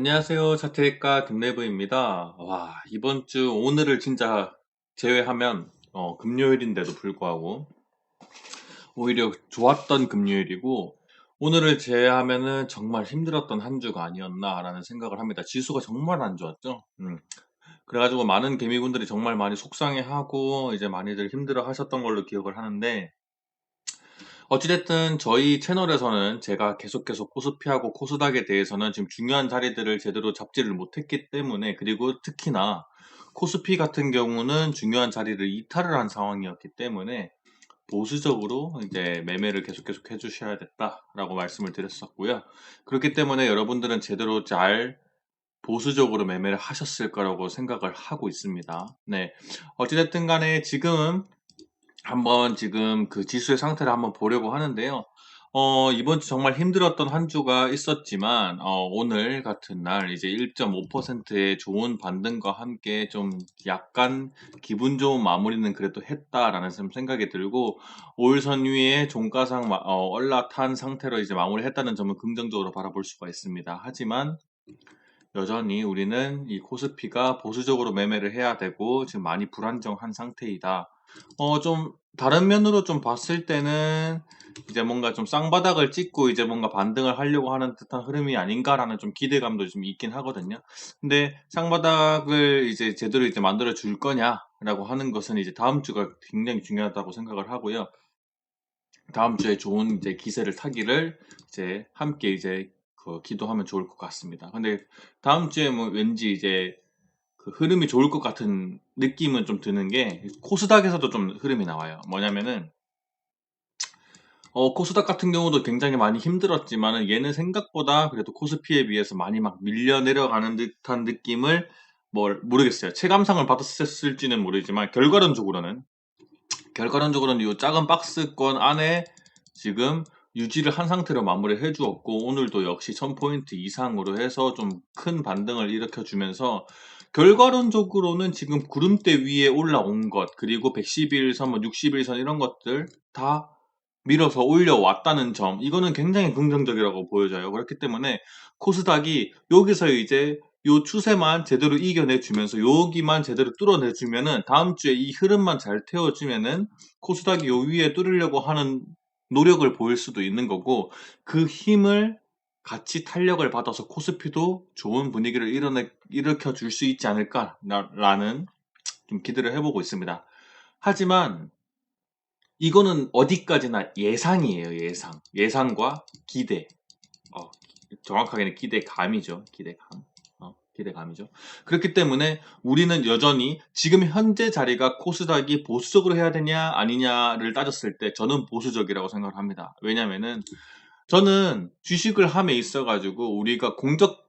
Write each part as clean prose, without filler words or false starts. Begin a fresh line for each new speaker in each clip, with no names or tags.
안녕하세요. 자태일과 김래부입니다. 와, 이번 주 오늘을 진짜 제외하면 금요일인데도 불구하고 오히려 좋았던 금요일이고, 오늘을 제외하면은 정말 힘들었던 한 주가 아니었나라는 생각을 합니다. 지수가 정말 안 좋았죠. 그래가지고 많은 개미군들이 정말 많이 속상해하고 이제 많이들 힘들어 하셨던 걸로 기억을 하는데, 어찌됐든 저희 채널에서는 제가 계속 코스피하고 코스닥에 대해서는 지금 중요한 자리들을 제대로 잡지를 못했기 때문에, 그리고 특히나 코스피 같은 경우는 중요한 자리를 이탈을 한 상황이었기 때문에 보수적으로 이제 매매를 계속 해주셔야 됐다라고 말씀을 드렸었고요. 그렇기 때문에 여러분들은 제대로 잘 보수적으로 매매를 하셨을 거라고 생각을 하고 있습니다. 네. 어찌됐든 간에 지금은 한번 지금 그 지수의 상태를 한번 보려고 하는데요. 이번 주 정말 힘들었던 한 주가 있었지만, 오늘 같은 날 이제 1.5%의 좋은 반등과 함께 좀 약간 기분 좋은 마무리는 그래도 했다라는 생각이 들고, 5일선 위에 종가상 올라탄 상태로 이제 마무리했다는 점은 긍정적으로 바라볼 수가 있습니다. 하지만 여전히 우리는 이 코스피가 보수적으로 매매를 해야 되고 지금 많이 불안정한 상태이다. 좀 다른 면으로 좀 봤을 때는 이제 뭔가 좀 쌍바닥을 찍고 이제 뭔가 반등을 하려고 하는 듯한 흐름이 아닌가라는 좀 기대감도 좀 있긴 하거든요. 근데 쌍바닥을 이제 제대로 이제 만들어 줄 거냐라고 하는 것은 이제 다음 주가 굉장히 중요하다고 생각을 하고요. 다음 주에 좋은 이제 기세를 타기를 이제 함께 이제 기도하면 좋을 것 같습니다. 근데 다음 주에 뭐 왠지 이제 그 흐름이 좋을 것 같은 느낌은 좀 드는 게, 코스닥에서도 좀 흐름이 나와요. 뭐냐면은 코스닥 같은 경우도 굉장히 많이 힘들었지만은 얘는 생각보다 그래도 코스피에 비해서 많이 막 밀려 내려가는 듯한 느낌을, 모르겠어요. 체감상을 받았을지는 모르지만 결과론적으로는 이 작은 박스권 안에 지금 유지를 한 상태로 마무리해 주었고, 오늘도 역시 1000포인트 이상으로 해서 좀 큰 반등을 일으켜 주면서, 결과론적으로는 지금 구름대 위에 올라온 것, 그리고 111선, 60일선 이런 것들 다 밀어서 올려왔다는 점, 이거는 굉장히 긍정적이라고 보여져요. 그렇기 때문에 코스닥이 여기서 이제 요 추세만 제대로 이겨내 주면서 여기만 제대로 뚫어내 주면은, 다음 주에 이 흐름만 잘 태워 주면은 코스닥이 요 위에 뚫으려고 하는 노력을 보일 수도 있는 거고, 그 힘을 같이 탄력을 받아서 코스피도 좋은 분위기를 일으켜 줄 수 있지 않을까라는 좀 기대를 해보고 있습니다. 하지만 이거는 어디까지나 예상이에요. 예상과 기대. 어, 정확하게는 기대감이죠. 기대감이죠. 그렇기 때문에 우리는 여전히 지금 현재 자리가 코스닥이 보수적으로 해야 되냐 아니냐를 따졌을 때 저는 보수적이라고 생각을 합니다. 왜냐면은 저는 주식을 함에 있어 가지고 우리가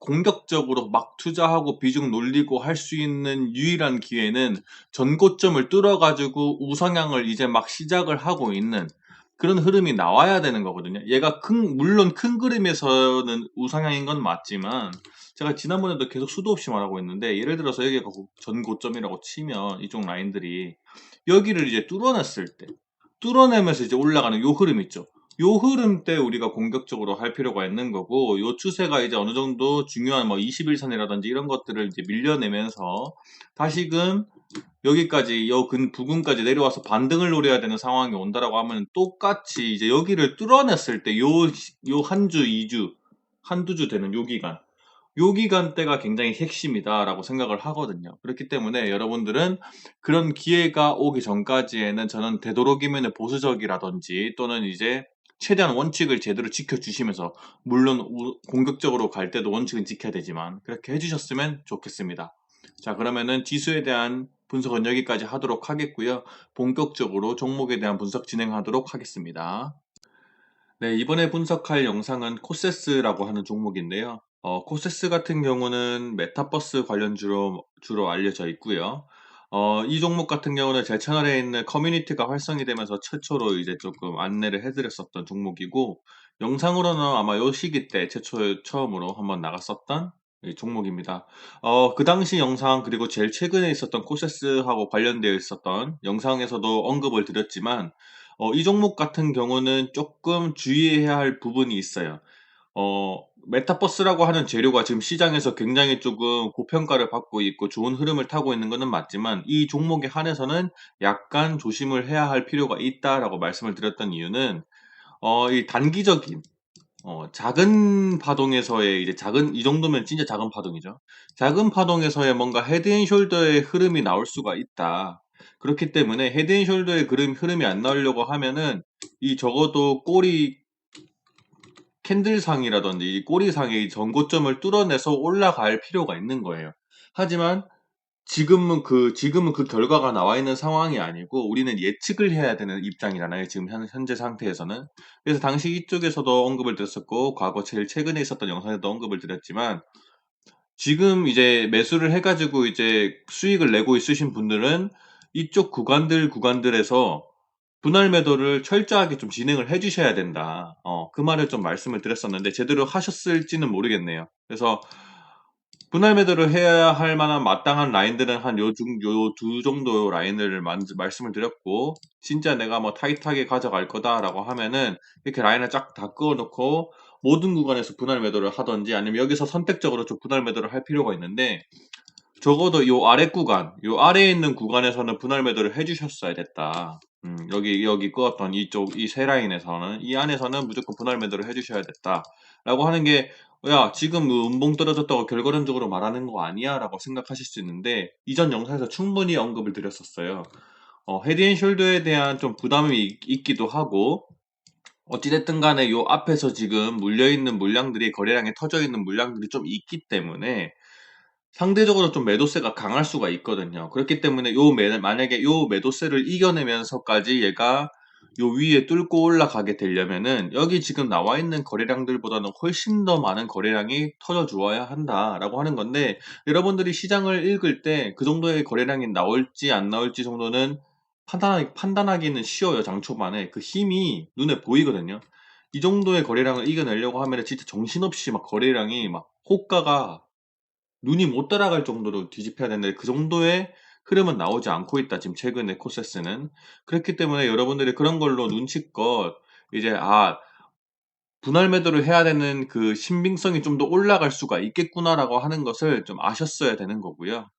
공격적으로 막 투자하고 비중 놀리고 할 수 있는 유일한 기회는 전고점을 뚫어 가지고 우상향을 이제 막 시작을 하고 있는 그런 흐름이 나와야 되는 거거든요. 얘가 물론 큰 그림에서는 우상향인 건 맞지만, 제가 지난번에도 계속 수도 없이 말하고 있는데, 예를 들어서 여기가 전고점이라고 치면 이쪽 라인들이 여기를 이제 뚫어내면서 이제 올라가는 요 흐름 있죠. 요 흐름 때 우리가 공격적으로 할 필요가 있는 거고, 요 추세가 이제 어느 정도 중요한 21선이라든지 이런 것들을 이제 밀려내면서 다시금 여기까지 부근까지 내려와서 반등을 노려야 되는 상황이 온다라고 하면, 똑같이 이제 여기를 뚫어냈을 때 요 한 주, 2주, 한두 주 되는 요 기간대가 굉장히 핵심이다라고 생각을 하거든요. 그렇기 때문에 여러분들은 그런 기회가 오기 전까지에는 저는 되도록이면 보수적이라든지, 또는 이제 최대한 원칙을 제대로 지켜주시면서, 물론 공격적으로 갈 때도 원칙은 지켜야 되지만 그렇게 해주셨으면 좋겠습니다. 자, 그러면은 지수에 대한 분석은 여기까지 하도록 하겠고요. 본격적으로 종목에 대한 분석 진행하도록 하겠습니다. 네, 이번에 분석할 영상은 코세스라고 하는 종목인데요. 코세스 같은 경우는 메타버스 주로 알려져 있고요. 이 종목 같은 경우는 제 채널에 있는 커뮤니티가 활성이 되면서 최초로 이제 조금 안내를 해드렸었던 종목이고, 영상으로는 아마 요 시기 때 처음으로 한번 나갔었던 이 종목입니다. 그 당시 영상, 그리고 제일 최근에 있었던 코세스하고 관련되어 있었던 영상에서도 언급을 드렸지만, 이 종목 같은 경우는 조금 주의해야 할 부분이 있어요. 메타버스라고 하는 재료가 지금 시장에서 굉장히 조금 고평가를 받고 있고 좋은 흐름을 타고 있는 거는 맞지만 이 종목에 한해서는 약간 조심을 해야 할 필요가 있다라고 말씀을 드렸던 이유는 이 단기적인 작은 파동에서의 이제 작은 이 정도면 진짜 작은 파동이죠. 작은 파동에서의 뭔가 헤드 앤 숄더의 흐름이 나올 수가 있다. 그렇기 때문에 헤드 앤 숄더의 흐름이 안 나오려고 하면은 이 적어도 꼬리 캔들상이라든지 이 꼬리상의 전고점을 뚫어내서 올라갈 필요가 있는 거예요. 하지만 지금은 그 결과가 나와 있는 상황이 아니고 우리는 예측을 해야 되는 입장이잖아요. 지금 현재 상태에서는. 그래서 당시 이쪽에서도 언급을 드렸었고 과거 제일 최근에 있었던 영상에도 언급을 드렸지만 지금 이제 매수를 해 가지고 이제 수익을 내고 있으신 분들은 이쪽 구간들에서 분할 매도를 철저하게 좀 진행을 해 주셔야 된다. 그 말을 좀 말씀을 드렸었는데 제대로 하셨을지는 모르겠네요. 그래서 분할 매도를 해야 할 만한 마땅한 라인들은 한 요 두 정도 라인을 말씀을 드렸고 진짜 내가 뭐 타이트하게 가져갈 거다라고 하면은 이렇게 라인을 쫙 다 그어 놓고 모든 구간에서 분할 매도를 하든지 아니면 여기서 선택적으로 좀 분할 매도를 할 필요가 있는데 적어도 요 아래 구간, 요 아래에 있는 구간에서는 분할 매도를 해 주셨어야 됐다. 여기 그었던 이쪽 이 세 라인에서는 이 안에서는 무조건 분할 매도를 해 주셔야 됐다라고 하는 게 "야 지금 그 음봉 떨어졌다고 결과론적으로 말하는 거 아니야?"라고 생각하실 수 있는데 이전 영상에서 충분히 언급을 드렸었어요. 헤드 앤 숄더에 대한 좀 부담이 있기도 하고 어찌 됐든 간에 요 앞에서 지금 물려 있는 물량들이 거래량에 터져 있는 물량들이 좀 있기 때문에 상대적으로 좀 매도세가 강할 수가 있거든요. 그렇기 때문에 만약에 요 매도세를 이겨내면서까지 얘가 요 위에 뚫고 올라가게 되려면은 여기 지금 나와 있는 거래량들보다는 훨씬 더 많은 거래량이 터져 주어야 한다라고 하는 건데 여러분들이 시장을 읽을 때 그 정도의 거래량이 나올지 안 나올지 정도는 판단하기는 쉬워요. 장초반에 그 힘이 눈에 보이거든요. 이 정도의 거래량을 이겨내려고 하면은 진짜 정신없이 막 거래량이 막 호가가 눈이 못 따라갈 정도로 뒤집혀야 되는데 그 정도의 흐름은 나오지 않고 있다. 지금 최근에 코세스는. 그렇기 때문에 여러분들이 그런 걸로 눈치껏 이제 '아 분할 매도를 해야 되는 그 신빙성이 좀 더 올라갈 수가 있겠구나.'라고 하는 것을 좀 아셨어야 되는 거고요.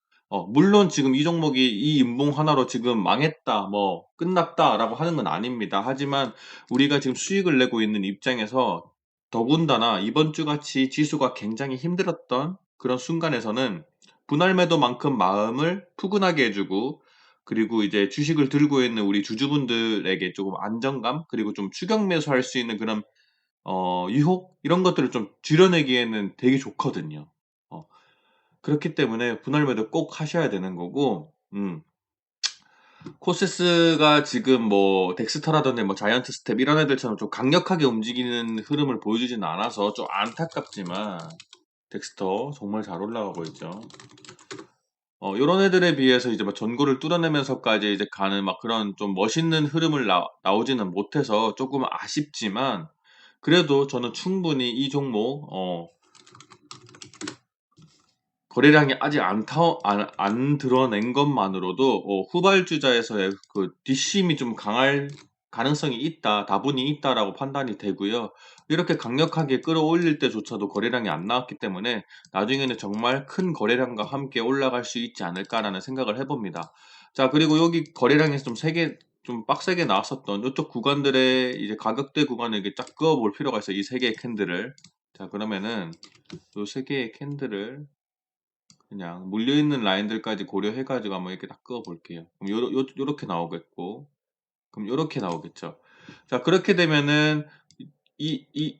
물론 지금 이 종목이 이 인봉 하나로 지금 '망했다. 뭐 끝났다.'라고 하는 건 아닙니다. 하지만 우리가 지금 수익을 내고 있는 입장에서 더군다나 이번 주 같이 지수가 굉장히 힘들었던 그런 순간에서는 분할 매도만큼 마음을 푸근하게 해 주고 그리고 이제 주식을 들고 있는 우리 주주분들에게 조금 안정감 그리고 좀 추격 매수할 수 있는 그런 유혹 이런 것들을 좀 줄여내기에는 되게 좋거든요. 어 그렇기 때문에 분할 매도 꼭 하셔야 되는 거고 코세스가 지금 뭐 덱스터라든지 뭐 자이언트 스텝 이런 애들처럼 좀 강력하게 움직이는 흐름을 보여주지는 않아서 좀 안타깝지만 덱스터 정말 잘 올라가고 있죠. 요런 애들에 비해서 이제 막 전고를 뚫어내면서까지 이제 가는 막 그런 좀 멋있는 흐름을 나오지는 못해서 쪼금 아쉽지만 그래도 저는 충분히 이 종목 거래량이 아직 안 드러낸 것만으로도 후발주자에서의 그 뒷심이 좀 강할 가능성이 있다, 다분히 있다라고 판단이 되고요. 이렇게 강력하게 끌어올릴 때조차도 거래량이 안 나왔기 때문에 나중에는 정말 큰 거래량과 함께 올라갈 수 있지 않을까라는 생각을 해 봅니다. 자 그리고 여기 거래량에서 좀 빡세게 나왔었던 요쪽 구간들의 이제 가격대 구간을 이렇게 쫙 그어 볼 필요가 있어요, 이 3 개의 캔들을. 자 그러면은 요 3 개의 캔들을 그냥 물려있는 라인들까지 고려해 가지고 한번 이렇게 딱 그어 볼게요. 그럼 요렇게 나오겠고 그럼 요렇게 나오겠죠. 자 그렇게 되면은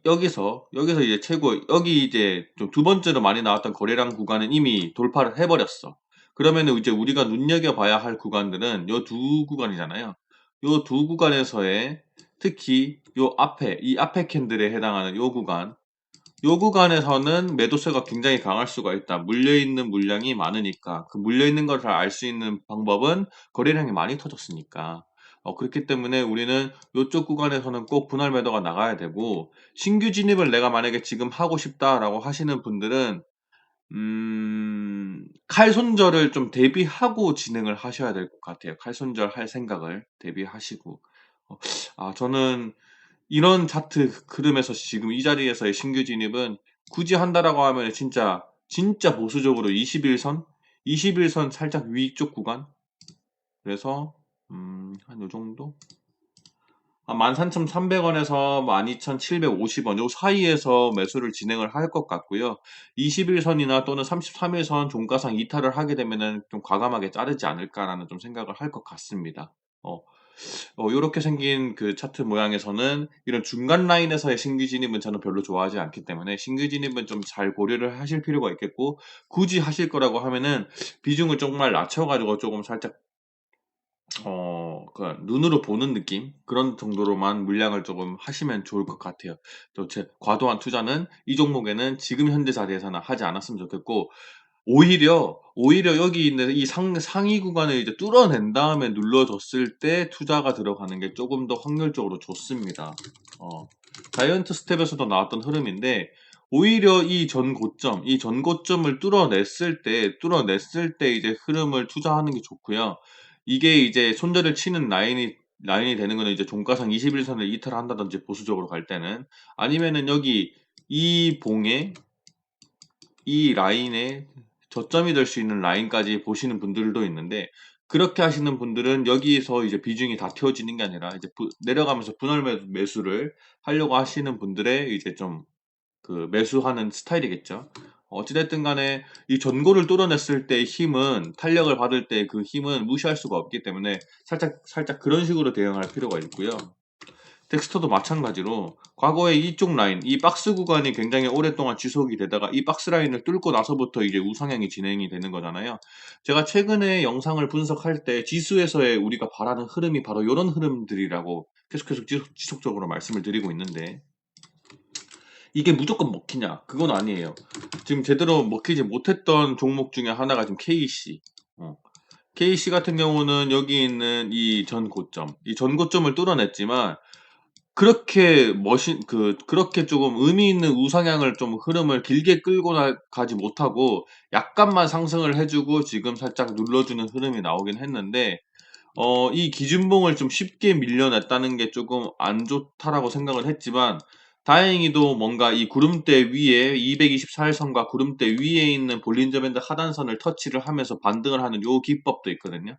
여기서 이제 최고 여기 이제 좀 두 번째로 많이 나왔던 거래량 구간은 이미 돌파를 해 버렸어. 그러면은 이제 우리가 눈여겨 봐야 할 구간들은 요 두 구간이잖아요. 요 두 구간에서의 특히 이 앞에 캔들에 해당하는 요 구간 요 구간에서는 매도세가 굉장히 강할 수가 있다. 물려있는 물량이 많으니까. 그 물려있는 걸 잘 알 수 있는 방법은 거래량이 많이 터졌으니까. 그렇기 때문에 우리는 요쪽 구간에서는 꼭 분할 매도가 나가야 되고 신규 진입을 내가 만약에 지금 하고 싶다라고 하시는 분들은 칼 손절을 좀 대비하고 진행을 하셔야 될 것 같아요. 칼 손절할 생각을 대비하시고. 저는 이런 차트 흐름에서 지금 이 자리에서의 신규 진입은 굳이 한다라고 하면 진짜 보수적으로 21선 21선 살짝 위쪽 구간. 그래서 한 요 정도? 13,300원에서 12,750원 요 사이에서 매수를 진행을 할 것 같고요. 21선이나 또는 33일선 종가상 이탈을 하게 되면은 좀 과감하게 자르지 않을까라는 좀 생각을 할 것 같습니다. 어, 요렇게 생긴 그 차트 모양에서는 이런 중간 라인에서의 신규 진입은 저는 별로 좋아하지 않기 때문에 신규 진입은 좀 잘 고려를 하실 필요가 있겠고, 굳이 하실 거라고 하면은 비중을 정말 낮춰가지고 조금 살짝 그 눈으로 보는 느낌? 그런 정도로만 물량을 조금 하시면 좋을 것 같아요. 또 제 과도한 투자는 이 종목에는 지금 현재 자리에서는 하지 않았으면 좋겠고, 오히려 여기 있는 이 상위 구간을 이제 뚫어낸 다음에 눌러줬을 때 투자가 들어가는 게 조금 더 확률적으로 좋습니다. 자이언트 스텝에서도 나왔던 흐름인데, 오히려 이 전 고점을 뚫어냈을 때 이제 흐름을 투자하는 게 좋고요. 이게 이제 손절을 치는 라인이 되는 거는 이제 종가상 21선을 이탈한다든지 보수적으로 갈 때는, 아니면은 여기 이 봉에 이 라인에 저점이 될 수 있는 라인까지 보시는 분들도 있는데, 그렇게 하시는 분들은 여기서 이제 비중이 다 튀어지는 게 아니라 이제 내려가면서 분할 매수를 하려고 하시는 분들의 이제 좀 그 매수하는 스타일이겠죠. 어찌 됐든 간에 이 전고를 뚫어냈을 때의 힘은, 탄력을 받을 때 그 힘은 무시할 수가 없기 때문에 살짝 그런 식으로 대응할 필요가 있고요. 텍스터도 마찬가지로 과거에 이쪽 라인, 이 박스 구간이 굉장히 오랫동안 지속이 되다가 이 박스 라인을 뚫고 나서부터 이제 우상향이 진행이 되는 거잖아요. 제가 최근에 영상을 분석할 때 지수에서의 우리가 바라는 흐름이 바로 이런 흐름들이라고 계속해서 지속적으로 말씀을 드리고 있는데, 이게 무조건 먹히냐? 그건 아니에요. 지금 제대로 먹히지 못했던 종목 중에 하나가 지금 KC. KC 같은 경우는 여기 있는 이 전 고점을 뚫어냈지만, 그렇게 조금 의미 있는 우상향을 좀 흐름을 길게 끌고 가지 못하고 약간만 상승을 해주고 지금 살짝 눌러주는 흐름이 나오긴 했는데, 이 기준봉을 좀 쉽게 밀려냈다는 게 조금 안 좋다라고 생각을 했지만, 다행히도 뭔가 이 구름대 위에 224일선과 구름대 위에 있는 볼린저 밴드 하단선을 터치를 하면서 반등을 하는 요 기법도 있거든요.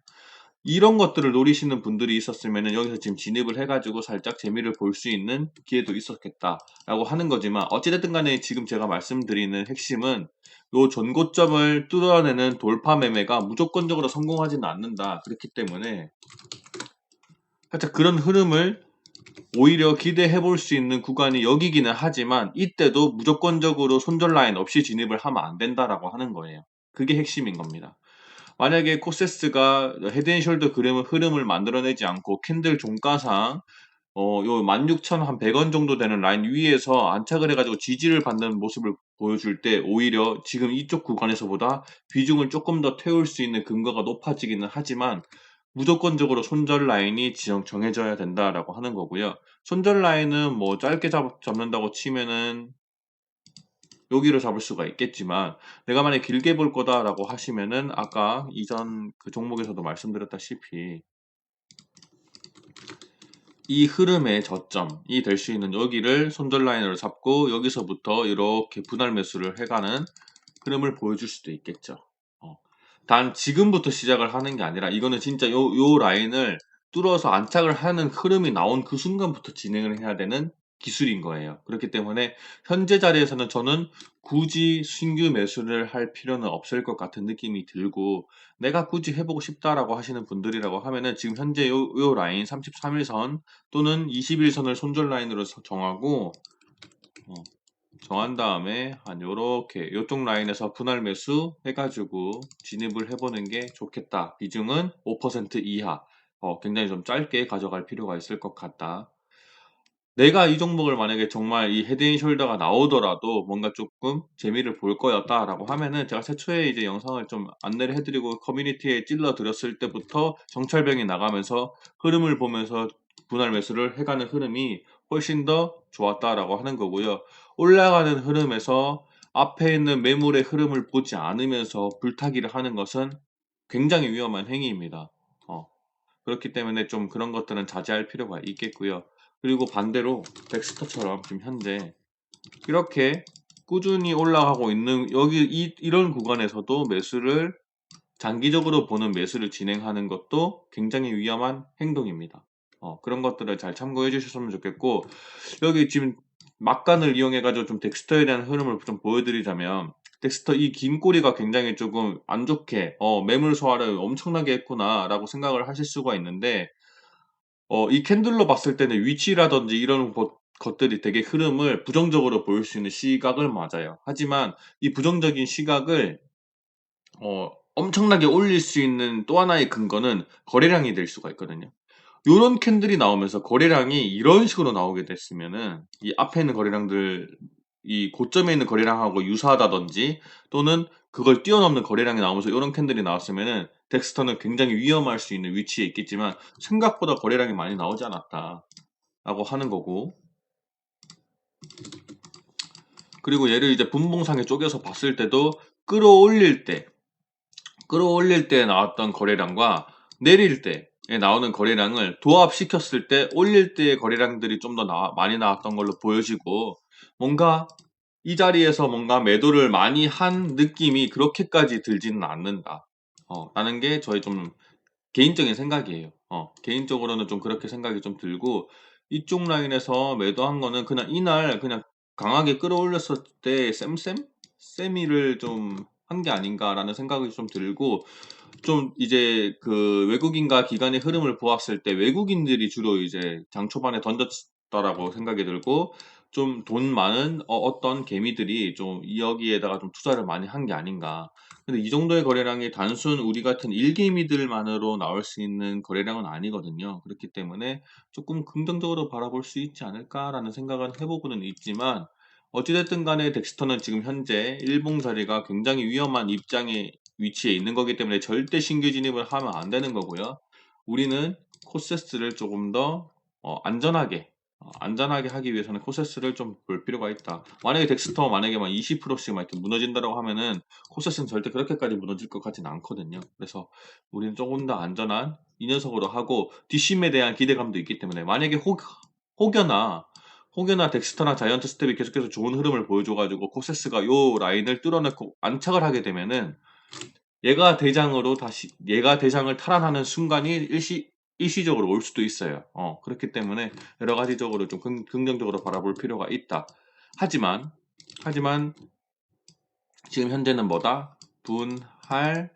이런 것들을 노리시는 분들이 있었으면은 여기서 지금 진입을 해가지고 살짝 재미를 볼 수 있는 기회도 있었겠다라고 하는 거지만, 어찌됐든 간에 지금 제가 말씀드리는 핵심은 요 전고점을 뚫어내는 돌파 매매가 무조건적으로 성공하지는 않는다. 그렇기 때문에 살짝 그런 흐름을 오히려 기대해 볼 수 있는 구간이 여기기는 하지만, 이때도 무조건적으로 손절 라인 없이 진입을 하면 안 된다라고 하는 거예요. 그게 핵심인 겁니다. 만약에 코세스가 헤드앤숄더 흐름을 만들어내지 않고 캔들 종가상 요 16,100원 정도 되는 라인 위에서 안착을 해가지고 지지를 받는 모습을 보여줄 때, 오히려 지금 이쪽 구간에서보다 비중을 조금 더 태울 수 있는 근거가 높아지기는 하지만, 무조건적으로 손절 라인이 정해져야 된다라고 하는 거고요. 손절 라인은 뭐 짧게 잡는다고 치면은 여기를 잡을 수가 있겠지만, 내가 만약 길게 볼 거다라고 하시면은 아까 이전 그 종목에서도 말씀드렸다시피 이 흐름의 저점이 될 수 있는 여기를 손절 라인으로 잡고 여기서부터 이렇게 분할 매수를 해가는 흐름을 보여줄 수도 있겠죠. 어. 단 지금부터 시작을 하는 게 아니라 이거는 진짜 요 라인을 뚫어서 안착을 하는 흐름이 나온 그 순간부터 진행을 해야 되는 기술인 거예요. 그렇기 때문에 현재 자리에서는 저는 굳이 신규 매수를 할 필요는 없을 것 같은 느낌이 들고, 내가 굳이 해보고 싶다라고 하시는 분들이라고 하면은 지금 현재 요 라인 33일선 또는 21선을 손절 라인으로 정하고, 어, 정한 다음에 한 요렇게 요쪽 라인에서 분할 매수 해가지고 진입을 해보는 게 좋겠다. 비중은 5% 이하. 굉장히 좀 짧게 가져갈 필요가 있을 것 같다. 내가 이 종목을 만약에 정말 이 헤드앤숄더가 나오더라도 뭔가 조금 재미를 볼 거였다라고 하면은, 제가 최초에 이제 영상을 좀 안내를 해드리고 커뮤니티에 찔러 드렸을 때부터 정찰병이 나가면서 흐름을 보면서 분할 매수를 해가는 흐름이 훨씬 더 좋았다라고 하는 거고요. 올라가는 흐름에서 앞에 있는 매물의 흐름을 보지 않으면서 불타기를 하는 것은 굉장히 위험한 행위입니다. 그렇기 때문에 좀 그런 것들은 자제할 필요가 있겠고요. 그리고 반대로 덱스터처럼 지금 현재 이렇게 꾸준히 올라가고 있는 여기 이런 구간에서도 매수를 장기적으로 보는 매수를 진행하는 것도 굉장히 위험한 행동입니다. 그런 것들을 잘 참고해 주셨으면 좋겠고, 여기 지금 막간을 이용해 가지고 좀 덱스터에 대한 흐름을 좀 보여드리자면, 덱스터 이 긴 꼬리가 굉장히 조금 안 좋게 매물 소화를 엄청나게 했구나라고 생각을 하실 수가 있는데, 이 캔들로 봤을 때는 위치라든지 이런 것들이 되게 흐름을 부정적으로 보일 수 있는 시각을 맞아요. 하지만 이 부정적인 시각을 엄청나게 올릴 수 있는 또 하나의 근거는 거래량이 될 수가 있거든요. 요런 캔들이 나오면서 거래량이 이런 식으로 나오게 됐으면은 이 앞에 있는 거래량들, 이 고점에 있는 거래량하고 유사하다든지 또는 그걸 뛰어넘는 거래량이 나오면서 요런 캔들이 나왔으면은 덱스터는 굉장히 위험할 수 있는 위치에 있겠지만, 생각보다 거래량이 많이 나오지 않았다라고 하는 거고, 그리고 얘를 이제 분봉상에 쪼개서 봤을 때도 끌어올릴 때 나왔던 거래량과 내릴 때에 나오는 거래량을 도합시켰을 때 올릴 때의 거래량들이 좀 더 많이 나왔던 걸로 보여지고, 뭔가 이 자리에서 뭔가 매도를 많이 한 느낌이 그렇게까지 들지는 않는다 라는 게 저의 좀 개인적인 생각이에요. 개인적으로는 좀 그렇게 생각이 좀 들고, 이쪽 라인에서 매도한 거는 그냥 이날 그냥 강하게 끌어올렸을 때 세미를 좀 한 게 아닌가라는 생각이 좀 들고, 좀 이제 그 외국인과 기관의 흐름을 보았을 때 외국인들이 주로 이제 장 초반에 던졌다라고 생각이 들고, 좀 돈 많은 어떤 개미들이 좀 여기에다가 좀 투자를 많이 한 게 아닌가. 근데 이 정도의 거래량이 단순 우리 같은 일개미들만으로 나올 수 있는 거래량은 아니거든요. 그렇기 때문에 조금 긍정적으로 바라볼 수 있지 않을까라는 생각은 해보고는 있지만, 어찌됐든 간에 덱스터는 지금 현재 일봉 자리가 굉장히 위험한 입장에 위치에 있는 거기 때문에 절대 신규 진입을 하면 안 되는 거고요. 우리는 코세스를 조금 더 안전하게 하기 위해서는 코세스를 좀 볼 필요가 있다. 만약에 덱스터 만약에 막 20%씩 막 이렇게 무너진다라고 하면은 코세스는 절대 그렇게까지 무너질 것 같지는 않거든요. 그래서 우리는 조금 더 안전한 이 녀석으로 하고, 뒷심에 대한 기대감도 있기 때문에 만약에 혹여나 덱스터나 자이언트 스텝이 계속해서 좋은 흐름을 보여줘가지고 코세스가 요 라인을 뚫어내고 안착을 하게 되면은, 얘가 대장을 탈환하는 순간이 일시적으로 올 수도 있어요. 그렇기 때문에 여러 가지적으로 좀 긍정적으로 바라볼 필요가 있다. 하지만 지금 현재는 뭐다? 분할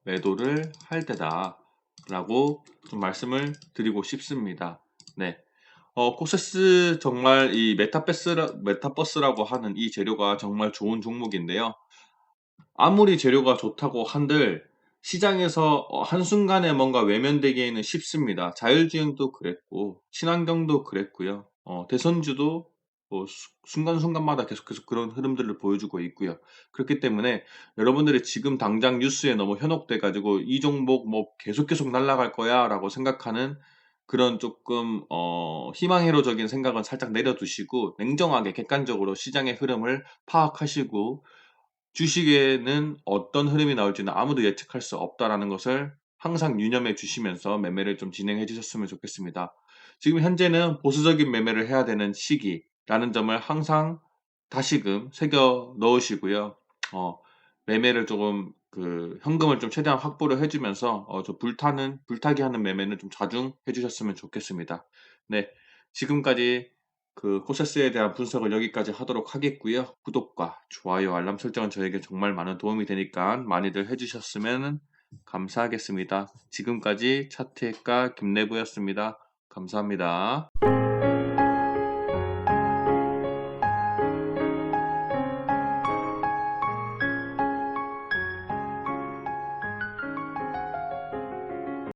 매도를 할 때다라고 좀 말씀을 드리고 싶습니다. 네. 코세스 정말 이 메타버스라고 하는 이 재료가 정말 좋은 종목인데요. 아무리 재료가 좋다고 한들 시장에서 한순간에 뭔가 외면되기에는 쉽습니다. 자율주행도 그랬고 친환경도 그랬고요. 대선주도 뭐 순간순간마다 계속해서 그런 흐름들을 보여주고 있고요. 그렇기 때문에 여러분들이 지금 당장 뉴스에 너무 현혹돼 가지고 이 종목 뭐 계속 날아갈 거야 라고 생각하는 그런 조금 희망회로적인 생각은 살짝 내려두시고, 냉정하게 객관적으로 시장의 흐름을 파악하시고, 주식에는 어떤 흐름이 나올지는 아무도 예측할 수 없다라는 것을 항상 유념해 주시면서 매매를 좀 진행해 주셨으면 좋겠습니다. 지금 현재는 보수적인 매매를 해야 되는 시기라는 점을 항상 다시금 새겨 넣으시고요. 매매를 조금 현금을 좀 최대한 확보를 해주면서 저 불타기 하는 매매는 좀 자중해 주셨으면 좋겠습니다. 네, 지금까지 코세스에 대한 분석을 여기까지 하도록 하겠고요. 구독과 좋아요, 알람 설정은 저에게 정말 많은 도움이 되니까 많이들 해주셨으면 감사하겠습니다. 지금까지 차트액가 김내부였습니다. 감사합니다.